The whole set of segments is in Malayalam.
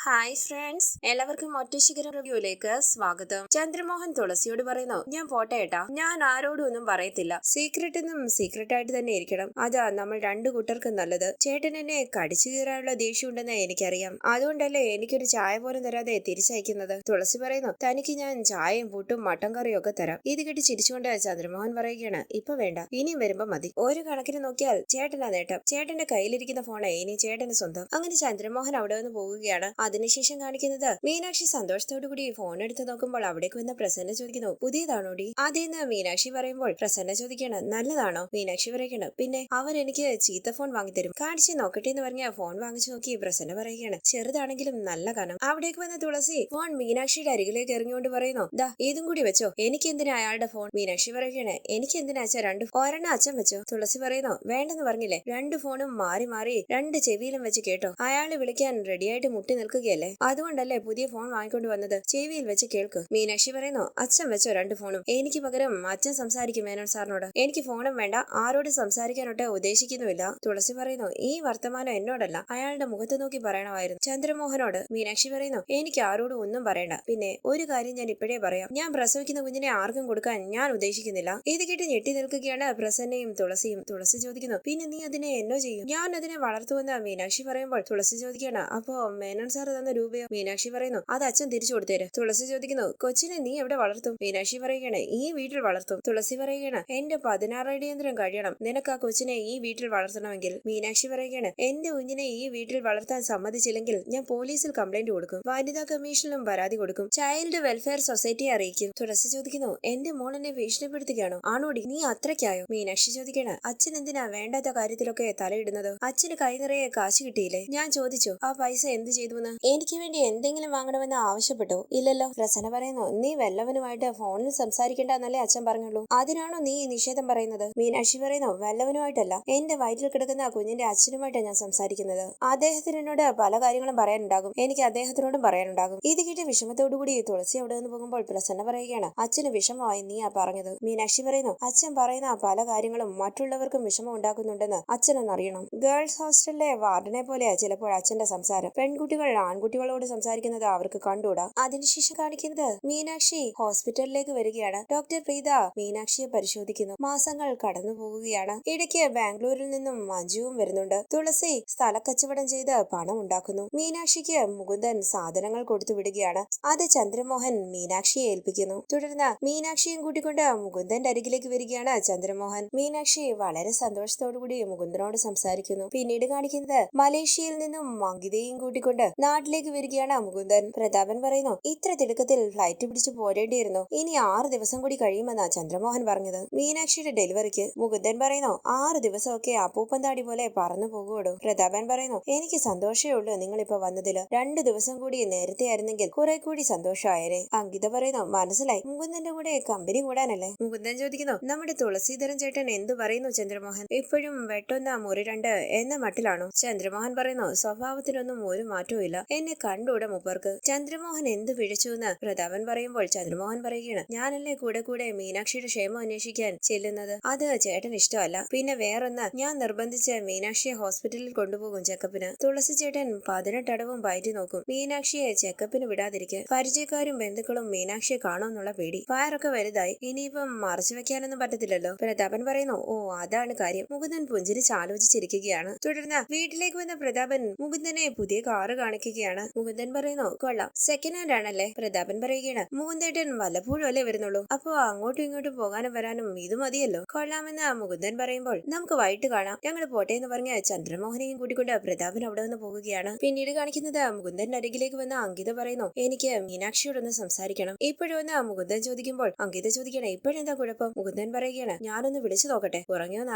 ഹായ് ഫ്രണ്ട്സ്, എല്ലാവർക്കും ഒറ്റശിഖരം റിവ്യൂയിലേക്ക് സ്വാഗതം. ചന്ദ്രമോഹൻ തുളസിയോട് പറയുന്നു, ഞാൻ പോട്ടെ ഏട്ടാ, ഞാൻ ആരോടും ഒന്നും പറയത്തില്ല. സീക്രട്ട് എന്നും സീക്രട്ട് ആയിട്ട് തന്നെ ഇരിക്കണം. അതാ നമ്മൾ രണ്ടു കൂട്ടർക്കും നല്ലത്. ചേട്ടൻ എന്നെ കടിച്ചു കീറാനുള്ള ദേഷ്യം ഉണ്ടെന്ന് എനിക്കറിയാം. അതുകൊണ്ടല്ലേ എനിക്കൊരു ചായ പോലും തരാതെ തിരിച്ചയക്കുന്നത്. തുളസി പറയുന്നു, തനിക്ക് ഞാൻ ചായയും പുട്ടും മട്ടൻ കറിയും ഒക്കെ തരാം. ഇത് കേട്ട് ചിരിച്ചുകൊണ്ട് ചന്ദ്രമോഹൻ പറയുകയാണ്, ഇപ്പൊ വേണ്ട, ഇനിയും വരുമ്പോ മതി. ഒരു കണക്കിന് നോക്കിയാൽ ചേട്ടനാ നേട്ടം. ചേട്ടന്റെ കയ്യിലിരിക്കുന്ന ഫോണ് ഇനി ചേട്ടന് സ്വന്തം. അങ്ങനെ ചന്ദ്രമോഹൻ അവിടെ നിന്ന് പോവുകയാണ്. അതിനുശേഷം കാണിക്കുന്നത് മീനാക്ഷി സന്തോഷത്തോടു കൂടി ഫോൺ എടുത്ത് നോക്കുമ്പോൾ അവിടേക്ക് വന്ന പ്രസന്ന ചോദിക്കുന്നു, പുതിയതാണോടി? അതേന്ന് മീനാക്ഷി പറയുമ്പോൾ പ്രസന്ന ചോദിക്കാണ്, നല്ലതാണോ? മീനാക്ഷി പറയുകയാണ്, പിന്നെ അവർ എനിക്ക് ചീത്ത ഫോൺ വാങ്ങിത്തരും, കാണിച്ച് നോക്കട്ടെ എന്ന് പറഞ്ഞ ഫോൺ വാങ്ങിച്ചു നോക്കി പ്രസന്ന പറയുകയാണ്, ചെറുതാണെങ്കിലും നല്ല കനം. അവിടേക്ക് വന്ന തുളസി ഫോൺ മീനാക്ഷിയുടെ അരികിലേക്ക് എറിഞ്ഞുകൊണ്ട് പറയുന്നു, ദാ ഇതും കൂടി വെച്ചോ. എനിക്ക് എന്തിനാ അയാളുടെ ഫോൺ? മീനാക്ഷി പറയുകയാണ്, എനിക്ക് എന്തിനാ അച്ഛൻ രണ്ട്? ഒരെണ്ണം അച്ഛൻ വെച്ചോ. തുളസി പറയുന്നു, വേണ്ടെന്ന് പറഞ്ഞില്ലേ? രണ്ട് ഫോണും മാറി മാറി രണ്ട് ചെവിയിലും വെച്ച് കേട്ടോ. അയാള് വിളിക്കാൻ റെഡിയായിട്ട് മുട്ടി നിൽക്കുകയല്ലേ, അതുകൊണ്ടല്ലേ പുതിയ ഫോൺ വാങ്ങിക്കൊണ്ട് വന്നത്. ചെവിയിൽ വെച്ച് കേൾക്ക്. മീനാക്ഷി പറയുന്നു, അച്ഛൻ വെച്ചോ രണ്ട് ഫോണും. എനിക്ക് പകരം അച്ഛൻ സംസാരിക്കും മേനോൻ സാറിനോട്. എനിക്ക് ഫോണും വേണ്ട, ആരോട് സംസാരിക്കാനോട്ട് ഉദ്ദേശിക്കുന്നുമില്ല. തുളസി പറയുന്നു, ഈ വർത്തമാനം എന്നോടല്ല, അയാളുടെ മുഖത്ത് നോക്കി പറയണമായിരുന്നു. ചന്ദ്രമോഹനോട്. മീനാക്ഷി പറയുന്നു, എനിക്ക് ആരോടും ഒന്നും പറയണ്ട. പിന്നെ ഒരു കാര്യം ഞാൻ ഇപ്പോഴേ പറയാം, ഞാൻ പ്രസവിക്കുന്ന കുഞ്ഞിനെ ആർക്കും കൊടുക്കാൻ ഞാൻ ഉദ്ദേശിക്കുന്നില്ല. ഇത് കേട്ട് ഞെട്ടി നിൽക്കുകയാണ് പ്രസന്നയും തുളസിയും. തുളസി ചോദിക്കുന്നു, പിന്നെ നീ അതിനെ എന്നോ ചെയ്യും? ഞാൻ അതിനെ വളർത്തുമെന്ന് മീനാക്ഷി പറയുമ്പോൾ തുളസി ചോദിക്കുകയാണ്, അപ്പോ മേനോൻ സാർ തന്ന രൂപയോ? മീനാക്ഷി പറയുന്നു, അത് അച്ഛൻ തിരിച്ചു കൊടുത്തേര്. തുളസി ചോദിക്കുന്നു, കൊച്ചിനെ നീ എവിടെ വളർത്തും? മീനാക്ഷി പറയുകയാണ്, ഈ വീട്ടിൽ വളർത്തും. തുളസി പറയുകയാണ്, എന്റെ 16 അടിയന്തരം കഴിയണം നിനക്ക് ആ കൊച്ചിനെ ഈ വീട്ടിൽ വളർത്തണമെങ്കിൽ. മീനാക്ഷി പറയുകയാണ്, എന്റെ കുഞ്ഞിനെ ഈ വീട്ടിൽ വളർത്താൻ സമ്മതിച്ചില്ലെങ്കിൽ ഞാൻ പോലീസിൽ കംപ്ലൈന്റ് കൊടുക്കും, വനിതാ കമ്മീഷനിലും പരാതി കൊടുക്കും, ചൈൽഡ് വെൽഫെയർ സൊസൈറ്റിയെ അറിയിക്കും. തുളസി ചോദിക്കുന്നു, എന്റെ മോൾ എന്നെ ഭീഷണിപ്പെടുത്തുകയാണോ? ആണോടി, നീ അത്രയ്ക്കായോ? മീനാക്ഷി ചോദിക്കുകയാണ്, അച്ഛൻ എന്തിനാ വേണ്ടാത്ത കാര്യത്തിലൊക്കെ തലയിടുന്നത്? അച്ഛന് കൈ നിറയെ കാശ് കിട്ടിയില്ലേ? ഞാൻ ചോദിച്ചു ആ പൈസ എന്ത് ചെയ്തുവെന്ന്? എനിക്ക് വേണ്ടി എന്തെങ്കിലും വാങ്ങണമെന്ന് ആവശ്യപ്പെട്ടോ? ഇല്ലല്ലോ. പ്രസന്ന പറയുന്നു, നീ വല്ലവനുമായിട്ട് ഫോണിൽ സംസാരിക്കേണ്ടെന്നല്ലേ അച്ഛൻ പറഞ്ഞുള്ളൂ, അതിനാണോ നീ നിഷേധം പറയുന്നത്? മീനാക്ഷി പറയുന്നു, വല്ലവനുമായിട്ടല്ല, എന്റെ വയറ്റിൽ കിടക്കുന്ന കുഞ്ഞിന്റെ അച്ഛനുമായിട്ടാണ് ഞാൻ സംസാരിക്കുന്നത്. അദ്ദേഹത്തിന് എന്നോട് പല കാര്യങ്ങളും പറയാനുണ്ടാകും, എനിക്ക് അദ്ദേഹത്തിനോടും പറയാനുണ്ടാകും. ഇത് കേട്ട് വിഷമത്തോടുകൂടി തുളസി അവിടെ നിന്ന് പോകുമ്പോൾ പ്രസന്ന പറയുകയാണ്, അച്ഛന് വിഷമമായി നീ ആ പറഞ്ഞത്. മീനാക്ഷി പറയുന്നു, അച്ഛൻ പറയുന്ന പല കാര്യങ്ങളും മറ്റുള്ളവർക്കും വിഷമം ഉണ്ടാക്കുന്നുണ്ടെന്ന് അച്ഛനൊന്നറിയണം. ഗേൾസ് ഹോസ്റ്റലിലെ വാർഡനെ പോലെയാ ചിലപ്പോൾ അച്ഛന്റെ സംസാരം. പെൺകുട്ടികൾ ആൺകുട്ടികളോട് സംസാരിക്കുന്നത് അവർക്ക് കണ്ടുകൂടാ. അതിനുശേഷം കാണിക്കുന്നത് മീനാക്ഷി ഹോസ്പിറ്റലിലേക്ക് വരികയാണ്. ഡോക്ടർ പ്രീത മീനാക്ഷിയെ പരിശോധിക്കുന്നു. മാസങ്ങൾ കടന്നു പോകുകയാണ്. ഇടയ്ക്ക് ബാംഗ്ലൂരിൽ നിന്നും മഞ്ജുവും വരുന്നുണ്ട്. തുളസി സ്ഥലക്കച്ചവടം ചെയ്ത് പണം ഉണ്ടാക്കുന്നു. മീനാക്ഷിക്ക് മുകുന്ദൻ സാധനങ്ങൾ കൊടുത്തു വിടുകയാണ്. അത് ചന്ദ്രമോഹൻ മീനാക്ഷിയെ ഏൽപ്പിക്കുന്നു. തുടർന്ന് മീനാക്ഷിയും കൂട്ടിക്കൊണ്ട് മുകുന്ദന്റെ അരികിലേക്ക് വരികയാണ് ചന്ദ്രമോഹൻ. മീനാക്ഷി വളരെ സന്തോഷത്തോടുകൂടി മുകുന്ദനോട് സംസാരിക്കുന്നു. പിന്നീട് കാണിക്കുന്നത് മലേഷ്യയിൽ നിന്നും അങ്കിതയും കൂട്ടിക്കൊണ്ട് നാട്ടിലേക്ക് വരികയാണ് മുകുന്ദൻ. പ്രതാപൻ പറയുന്നു, ഇത്ര തിടുക്കത്തിൽ ഫ്ലൈറ്റ് പിടിച്ചു പോരേണ്ടിയിരുന്നു, ഇനി 6 ദിവസം കൂടി കഴിയുമെന്നാ ചന്ദ്രമോഹൻ പറഞ്ഞത് മീനാക്ഷിയുടെ ഡെലിവറിക്ക്. മുകുന്ദൻ പറയുന്നു, 6 ദിവസമൊക്കെ അപ്പൂപ്പന്താടി പോലെ പറന്നു പോകുവോടോ. പ്രതാപൻ പറയുന്നു, എനിക്ക് സന്തോഷമേ ഉള്ളൂ നിങ്ങളിപ്പോ വന്നതില്, 2 ദിവസം കൂടി നേരത്തെ ആയിരുന്നെങ്കിൽ കുറെ കൂടി സന്തോഷമായേനെ. അങ്കിത പറയുന്നു, മനസ്സിലായി, മുകുന്ദന്റെ കൂടെ കമ്പനി കൂടാനല്ലേ. മുകുന്ദൻ ചോദിക്കുന്നു, നമ്മുടെ തുളസീധരൻ ചേട്ടൻ എന്തു പറയുന്നു ചന്ദ്രമോഹൻ? ഇപ്പോഴും വെട്ടൊന്ന മുറി 2 എന്ന മട്ടിലാണോ? ചന്ദ്രമോഹൻ പറയുന്നു, സ്വഭാവത്തിനൊന്നും ഒരു മാറ്റവും ഇല്ല, എന്നെ കണ്ടൂടെ മൂപ്പർക്ക്. ചന്ദ്രമോഹൻ എന്ത് പിഴച്ചുവെന്ന് പ്രതാപൻ പറയുമ്പോൾ ചന്ദ്രമോഹൻ പറയുകയാണ്, ഞാനല്ലേ കൂടെ കൂടെ മീനാക്ഷിയുടെ ക്ഷേമം അന്വേഷിക്കാൻ ചെല്ലുന്നത്, അത് ചേട്ടൻ ഇഷ്ടമല്ല. പിന്നെ വേറൊന്ന്, ഞാൻ നിർബന്ധിച്ച് മീനാക്ഷിയെ ഹോസ്പിറ്റലിൽ കൊണ്ടുപോകും ചെക്കപ്പിന്. തുളസി ചേട്ടൻ 18 അടവും പയറ്റി നോക്കും മീനാക്ഷിയെ ചെക്കപ്പിന് വിടാതിരിക്കാൻ. പരിചയക്കാരും ബന്ധുക്കളും മീനാക്ഷിയെ കാണുമെന്നുള്ള പേടി. വയറൊക്കെ വലുതായി, ഇനിയിപ്പം മറച്ചു വെക്കാനൊന്നും പറ്റത്തില്ലല്ലോ. പ്രതാപൻ പറയുന്നു, ഓ അതാണ് കാര്യം. മുകുന്ദൻ പുഞ്ചിരിച്ച് ആലോചിച്ചിരിക്കുകയാണ്. തുടർന്ന് വീട്ടിലേക്ക് വന്ന പ്രതാപൻ മുകുന്ദനെ പുതിയ കാറ് കാണിക്കുകയാണ്. മുകുന്ദൻ പറയുന്നു, കൊള്ളാം, സെക്കൻഡ് ഹാൻഡ് ആണല്ലേ. പ്രതാപൻ പറയുകയാണ്, മുകുന്ദേട്ടൻ വല്ലപ്പോഴും അല്ലേ വരുന്നുള്ളൂ, അപ്പൊ അങ്ങോട്ടും ഇങ്ങോട്ടും പോകാനും വരാനും ഇത് മതിയല്ലോ. കൊള്ളാമെന്ന് മുകുന്ദൻ പറയുമ്പോൾ, നമുക്ക് വൈകിട്ട് കാണാം, ഞങ്ങൾ പോട്ടെ എന്ന് പറഞ്ഞ് ചന്ദ്രമോഹനെയും കൂട്ടിക്കൊണ്ട് പ്രതാപൻ അവിടെ നിന്ന് പോകുകയാണ്. പിന്നീട് കാണിക്കുന്നത് മുകുന്ദന്റെ അരികിലേക്ക് വന്ന അങ്കിത പറയുന്നു, എനിക്ക് മീനാക്ഷിയോടൊന്ന് സംസാരിക്കണം. ഇപ്പോഴൊന്ന് മുകുന്ദൻ ചോദിക്കുമ്പോൾ അങ്കിത ചോദിക്കണം, ഇപ്പോഴെന്താ കുഴപ്പം? മുകുന്ദൻ പറയുകയാണ്, ഞാനൊന്ന് വിളിച്ചു നോക്കട്ടെ, ഉറങ്ങിയോന്ന്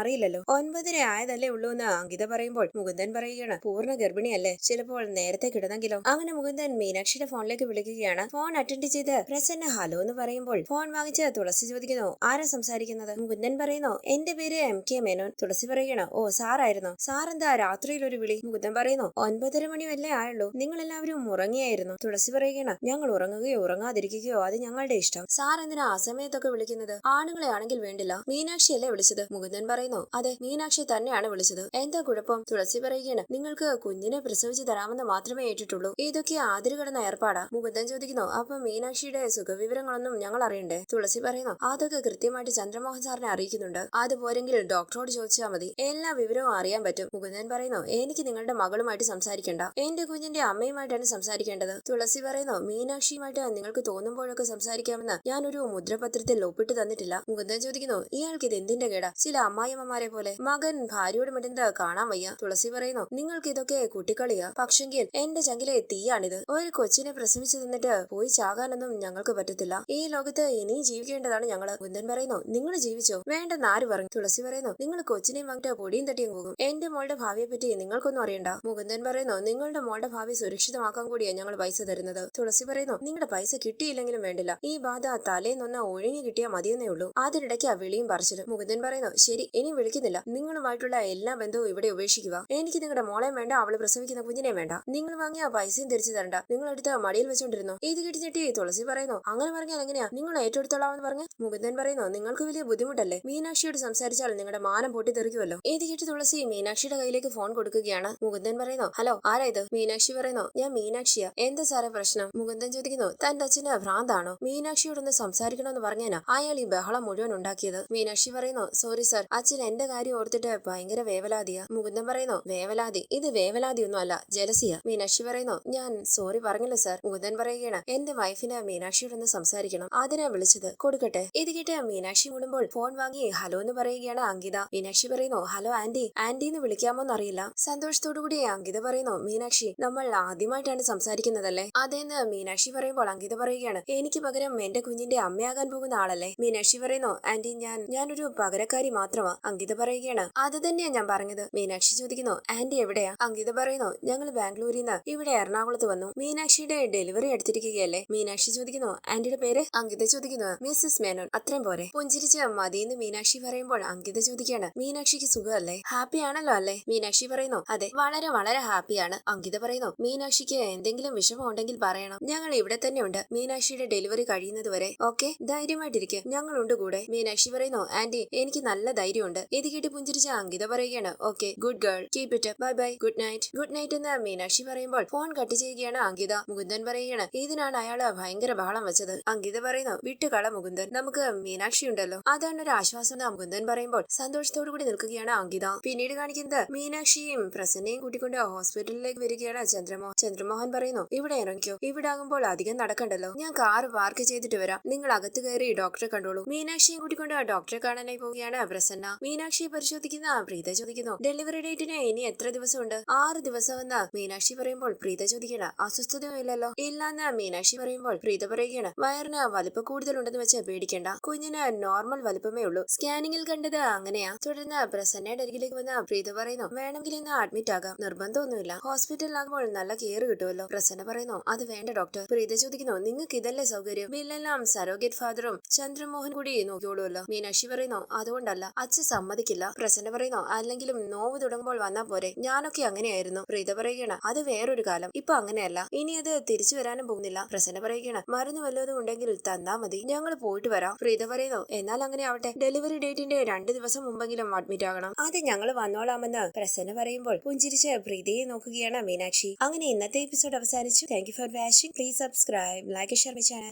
അറിയില്ലല്ലോ. 9:30 ആയതല്ലേ ഉള്ളൂ എന്ന് അങ്കിത പറയുമ്പോൾ മുകുന്ദൻ പറയുകയാണ്, പൂർണ്ണ ഗർഭിണിയല്ലേ, ചിലപ്പോൾ നേരത്തെ കിടന്നെങ്കിലോ. അങ്ങനെ മുകുന്ദൻ മീനാക്ഷിയുടെ ഫോണിലേക്ക് വിളിക്കുകയാണ്. ഫോൺ അറ്റൻഡ് ചെയ്ത് പ്രസന്ന ഹലോ എന്ന് പറയുമ്പോൾ ഫോൺ വാങ്ങിച്ച് തുളസി ചോദിക്കുന്നു, ആരാ സംസാരിക്കുന്നത്? മുകുന്ദൻ പറയുന്നു, എന്റെ പേര് MK മേനോൻ. തുളസി പറയുകയാണ്, ഓ സാറായിരുന്നോ? സാറെന്താ രാത്രിയിൽ ഒരു വിളി? മുകുന്ദൻ പറയുന്നു, 9:30 മണി വല്ലേ ആയുള്ളൂ, നിങ്ങൾ എല്ലാവരും ഉറങ്ങിയായിരുന്നു. തുളസി പറയുകയാണ്, ഞങ്ങൾ ഉറങ്ങുകയോ ഉറങ്ങാതിരിക്കുകയോ അത് ഞങ്ങളുടെ ഇഷ്ടം, സാർ എന്തിനാ ആ സമയത്തൊക്കെ വിളിക്കുന്നത്? ആണുങ്ങളെ ആണെങ്കിൽ വേണ്ടില്ല, മീനാക്ഷിയല്ലേ വിളിച്ചത്? മുകുന്ദൻ പറയുന്നു, അതെ, മീനാക്ഷി തന്നെയാണ് വിളിച്ചത്, എന്താ കുഴപ്പം? തുളസി പറയുകയാണ്, നിങ്ങൾക്ക് കുഞ്ഞിനെ പ്രസവിച്ചു തരാമെന്ന് മാത്രമേ കേട്ടിട്ടുള്ളൂ. ഇതൊക്കെ അതിര് കടന്ന ഏർപ്പാടാ. മുകുന്ദൻ ചോദിക്കുന്നു, അപ്പൊ മീനാക്ഷിയുടെ സുഖവിവരങ്ങളൊന്നും ഞങ്ങൾ അറിയണ്ടേ? തുളസി പറയുന്നു, അതൊക്കെ കൃത്യമായിട്ട് ചന്ദ്രമോഹൻ സാറിനെ അറിയിക്കുന്നുണ്ട്. അതുപോരെങ്കിൽ ഡോക്ടറോട് ചോദിച്ചാൽ മതി, എല്ലാ വിവരവും അറിയാൻ പറ്റും. മുകുന്ദൻ പറയുന്നു, എനിക്ക് നിങ്ങളുടെ മകളുമായിട്ട് സംസാരിക്കണ്ട, എന്റെ കുഞ്ഞിന്റെ അമ്മയുമായിട്ടാണ് സംസാരിക്കേണ്ടത്. തുളസി പറയുന്നു, മീനാക്ഷിയുമായിട്ട് നിങ്ങൾക്ക് തോന്നുമ്പോഴൊക്കെ സംസാരിക്കാമെന്ന് ഞാനൊരു മുദ്രപത്രത്തിൽ ഒപ്പിട്ട് തന്നിട്ടില്ല. മുകുന്ദൻ ചോദിക്കുന്നു, ഇയാൾക്ക് ഇത് എന്തിന്റെ കേടാ? ചില അമ്മായിയമ്മമാരെ പോലെ മകൻ ഭാര്യയോട് മിണ്ടുന്നത് കാണാൻ വയ്യ. തുളസി പറയുന്നു, നിങ്ങൾക്ക് ഇതൊക്കെ കുട്ടിക്കളിയാ. പക്ഷെങ്കിൽ എന്റെ ചങ്കിലെ തീയാണിത്. ഒരു കൊച്ചിനെ പ്രസവിച്ചു തന്നിട്ട് പോയി ചാകാനൊന്നും ഞങ്ങൾക്ക് പറ്റത്തില്ല. ഈ ലോകത്ത് ഇനിയും ജീവിക്കേണ്ടതാണ് ഞങ്ങള്. മുകുന്ദൻ പറയുന്നു, നിങ്ങൾ ജീവിച്ചോ, വേണ്ടെന്ന് ആര് പറഞ്ഞു? തുളസി പറയുന്നു, നിങ്ങൾ കൊച്ചിനെയും വാങ്ങിട്ട് പൊടിയും തട്ടിയും പോകും. എന്റെ മോളുടെ ഭാവിയെ പറ്റി നിങ്ങൾക്കൊന്നും അറിയണ്ട. മുകുന്ദൻ പറയുന്നു, നിങ്ങളുടെ മോളുടെ ഭാവി സുരക്ഷിതമാക്കാൻ കൂടിയാ ഞങ്ങൾ പൈസ തരുന്നത്. തുളസി പറയുന്നു, നിങ്ങളുടെ പൈസ കിട്ടിയില്ലെങ്കിലും വേണ്ടില്ല, ഈ ബാധ തലേന്നൊന്ന് ഒഴിഞ്ഞു കിട്ടിയാൽ മതിയെന്നേ ഉള്ളൂ. അതിനിടയ്ക്ക് ആ വിളിയും പറിച്ചിലും. മുകുന്ദൻ പറയുന്നു, ശരി, ഇനി വിളിക്കുന്നില്ല. നിങ്ങളുമായിട്ടുള്ള എല്ലാ ബന്ധവും ഇവിടെ ഉപേക്ഷിക്കുക. എനിക്ക് നിങ്ങളുടെ മോളെയും വേണ്ട, അവള് പ്രസവിക്കുന്ന കുഞ്ഞിനെയും വേണ്ട. നിങ്ങൾ വാങ്ങിയ പൈസയും തിരിച്ചു തരണ്ട. നിങ്ങൾ എടുത്ത് മടിയിൽ വെച്ചോണ്ടിരുന്നു. ഇത് കിട്ടിഞ്ഞിട്ട് തുളസി പറയുന്നു, അങ്ങനെ പറഞ്ഞാൽ എങ്ങനെയാ? നിങ്ങൾ ഏറ്റെടുത്തോളാമെന്ന് പറഞ്ഞു. മുകുന്ദൻ പറയുന്നു, നിങ്ങൾക്ക് വലിയ ബുദ്ധിമുട്ടല്ലേ? മീനാക്ഷിയോട് സംസാരിച്ചാൽ നിങ്ങളുടെ മാനം പൊട്ടിത്തെറിക്കുമല്ലോ. ഇത് കേട്ട് തുളസി മീനാക്ഷിയുടെ കയ്യിലേക്ക് ഫോൺ കൊടുക്കുകയാണ്. മുകുന്ദൻ പറയുന്നു, ഹലോ, ആരാ ഇത്? മീനാക്ഷി പറയുന്നു, ഞാൻ മീനാക്ഷിയാ. എന്താ സാറേ പ്രശ്നം? മുകുന്ദൻ ചോദിക്കുന്നു, തന്റെ അച്ഛന് ഭ്രാന്താണോ? മീനാക്ഷിയോടൊന്ന് സംസാരിക്കണമെന്ന് പറഞ്ഞാ അയാൾ ഈ ബഹളം മുഴുവൻ ഉണ്ടാക്കിയത്. മീനാക്ഷി പറയുന്നു, സോറി സാർ, അച്ഛൻ എന്റെ കാര്യം ഓർത്തിട്ട് ഭയങ്കര വേവലാതിയാ. മുകുന്ദൻ പറയുന്നു, വേവലാതി? ഇത് വേവലാതി ഒന്നും അല്ല, ജലസിയാ. മീനാക്ഷി പറയുന്നു, ഞാൻ സോറി പറഞ്ഞല്ലോ സാർ. മുകുന്ദൻ പറയുകയാണ്, എന്റെ വൈഫിന് മീനാക്ഷിയോടൊന്ന് സംസാരിക്കണം, അതിനാ വിളിച്ചത്, കൊടുക്കട്ടെ? ഇത് കേട്ട് മീനാക്ഷി കൂടുമ്പോൾ ഫോൺ വാങ്ങി ഹലോ എന്ന് പറയുകയാണ് അങ്കിത. മീനാക്ഷി പറയുന്നു, ഹലോ ആന്റി. ആന്റിന്ന് വിളിക്കാമോന്ന് അറിയില്ല. സന്തോഷത്തോടു കൂടി അങ്കിത പറയുന്നു, മീനാക്ഷി, നമ്മൾ ആദ്യമായിട്ടാണ് സംസാരിക്കുന്നതല്ലേ? അതേന്ന് മീനാക്ഷി പറയുമ്പോൾ അങ്കിത പറയുകയാണ്, എനിക്ക് പകരം എന്റെ കുഞ്ഞിന്റെ അമ്മയാകാൻ പോകുന്ന ആളല്ലേ? മീനാക്ഷി പറയുന്നു, ആന്റി, ഞാനൊരു പകരക്കാരി മാത്രമാ. അങ്കിത പറയുകയാണ്, അത് തന്നെയാ ഞാൻ പറഞ്ഞത്. മീനാക്ഷി ചോദിക്കുന്നു, ആന്റി എവിടെയാ? അങ്കിത പറയുന്നു, ഞങ്ങൾ ബാംഗ്ലൂരിൽ നിന്ന് ഇവിടെ എറണാകുളത്ത് വന്നു. മീനാക്ഷിയുടെ ഡെലിവറി എടുത്തിരിക്കുകയല്ലേ? മീനാക്ഷി ചോദിക്കുന്നു, ആന്റിയുടെ പേര്? അങ്കിത ചോദിക്കുന്നു, മിസ്സസ് മേനോൻ. അത്രയും പോരെ? പുഞ്ചിരിച്ച് മതിയെന്ന് മീനാക്ഷി പറയുമ്പോൾ അങ്കിത ചോദിക്കുകയാണ്, മീനാക്ഷിക്ക് സുഖമല്ലേ? ഹാപ്പി ആണല്ലോ അല്ലേ? മീനാക്ഷി പറയുന്നു, അതെ, വളരെ വളരെ ഹാപ്പിയാണ്. അങ്കിത പറയുന്നു, മീനാക്ഷിക്ക് എന്തെങ്കിലും വിഷമം ഉണ്ടെങ്കിൽ പറയണം, ഞങ്ങൾ ഇവിടെ തന്നെ ഉണ്ട് മീനാക്ഷിയുടെ ഡെലിവറി കഴിയുന്നത് വരെ. ഓക്കെ, ധൈര്യമായിട്ടിരിക്കും, ഞങ്ങളുണ്ട് കൂടെ. മീനാക്ഷി പറയുന്നു, ആന്റി, എനിക്ക് നല്ല ധൈര്യമുണ്ട്. ഇത് കേട്ട് പുഞ്ചിരിച്ച അങ്കിത പറയുകയാണ്, okay, good girl, keep it up, bye bye, good night. Good night എന്ന് മീനാക്ഷി പറയുമ്പോൾ ഫോൺ കട്ട് ചെയ്യുകയാണ് അങ്കിത. മുകുന്ദൻ പറയുകയാണ്, ഇതിനാണ് അയാള് ഭയങ്കര ബഹളം വെച്ചത്. അങ്കിത പറയുന്നു, വിട്ടുകള മുകുന്ദൻ, നമുക്ക് മീനാക്ഷി ഉണ്ടല്ലോ, അതാണ് ഒരു ആശ്വാസം. മുകുന്ദൻ പറയുമ്പോൾ സന്തോഷത്തോടു കൂടി നിൽക്കുകയാണ് അങ്കിത. പിന്നീട് കാണിക്കുന്നത് മീനാക്ഷിയും പ്രസന്നയും കൂട്ടിക്കൊണ്ട് ഹോസ്പിറ്റലിലേക്ക് വരികയാണ് ചന്ദ്രമോഹൻ. ചന്ദ്രമോഹൻ പറയുന്നു, ഇവിടെ ഇറങ്ങിക്കോ, ഇവിടെ ആകുമ്പോൾ അധികം നടക്കണ്ടല്ലോ, ഞാൻ കാറ് പാർക്ക് ചെയ്തിട്ട് വരാം, നിങ്ങൾ അകത്ത് കയറി ഡോക്ടറെ കണ്ടോളൂ. മീനാക്ഷിയും കൂട്ടിക്കൊണ്ട് ഡോക്ടറെ കാണാനായി പോവുകയാണ് പ്രസന്ന. മീനാക്ഷിയെ പരിശോധിക്കുന്ന പ്രീത ചോദിക്കുന്നു, ഡെലിവറി ഡേറ്റിന് ഇനി എത്ര ദിവസമുണ്ട്? 6 ദിവസമെന്ന് മീനാക്ഷി പറയുമ്പോൾ പ്രീത ചോദിക്കണം, അസ്വസ്ഥതയോ ഇല്ലല്ലോ? ഇല്ലെന്ന് മീനാക്ഷി പറയുമ്പോൾ പ്രീത പറയുകയാണ്, വയറിന് വലിപ്പ കൂടുതലുണ്ടെന്ന് വെച്ച് പേടിക്കണ്ട, കുഞ്ഞിന് നോർമൽ വലിപ്പമേ ഉള്ളൂ, സ്കാനിങ്ങിൽ കണ്ടത് അങ്ങനെയാ. തുടർന്ന് പ്രസന്നയുടെ അരികിലേക്ക് വന്ന പ്രീത പറയുന്നു, വേണമെങ്കിൽ ഇന്ന് അഡ്മിറ്റ് ആകാം, നിർബന്ധമൊന്നുമില്ല, ഹോസ്പിറ്റലിലാകുമ്പോൾ നല്ല കെയർ കിട്ടുമല്ലോ. പ്രസന്ന പറയുന്നു, അത് വേണ്ട ഡോക്ടർ. പ്രീത ചോദിക്കുന്നു, നിങ്ങൾക്ക് ഇതല്ലേ സൗകര്യം? ബില്ലെല്ലാം സരോഗേറ്റ് ഫാദറും ചന്ദ്രമോഹൻ കൂടി നോക്കിയോളൂല്ലോ. മീനാക്ഷി പറയുന്നു, അതുകൊണ്ടല്ല, അച്ഛൻ സമ്മതിക്കില്ല. പ്രസന്ന പറയുന്നു, അല്ലെങ്കിലും നോവ് തുടങ്ങുമ്പോൾ വന്നാ പോരെ, ഞാനൊക്കെ അങ്ങനെയായിരുന്നു. പ്രീത പറയുകയാണ്, അത് വേറൊരു കാലം, ഇപ്പൊ അങ്ങനെയല്ല, ഇനി അത് തിരിച്ചു വരാനും പോകുന്നില്ല. പ്രസന്ന പറയുകയാണ്, മരുന്ന് വല്ലതും ഉണ്ടെങ്കിൽ തന്നാ മതി, ഞങ്ങൾ പോയിട്ട് വരാം. പ്രീത പറയുന്നു, എന്നാൽ അങ്ങനെ ആവട്ടെ, ഡെലിവറി ഡേറ്റിന്റെ 2 ദിവസം മുമ്പെങ്കിലും അഡ്മിറ്റ് ആകണം, അത് ഞങ്ങൾ വന്നോളാമെന്ന് പ്രസന്ന പറയുമ്പോൾ പുഞ്ചിരിച്ച് പ്രീതയെ നോക്കുകയാണ് മീനാക്ഷി. അങ്ങനെ ഇന്നത്തെ എപ്പിസോഡ് അവസാനിച്ചു. Thank you for watching. Please subscribe, like, share my channel.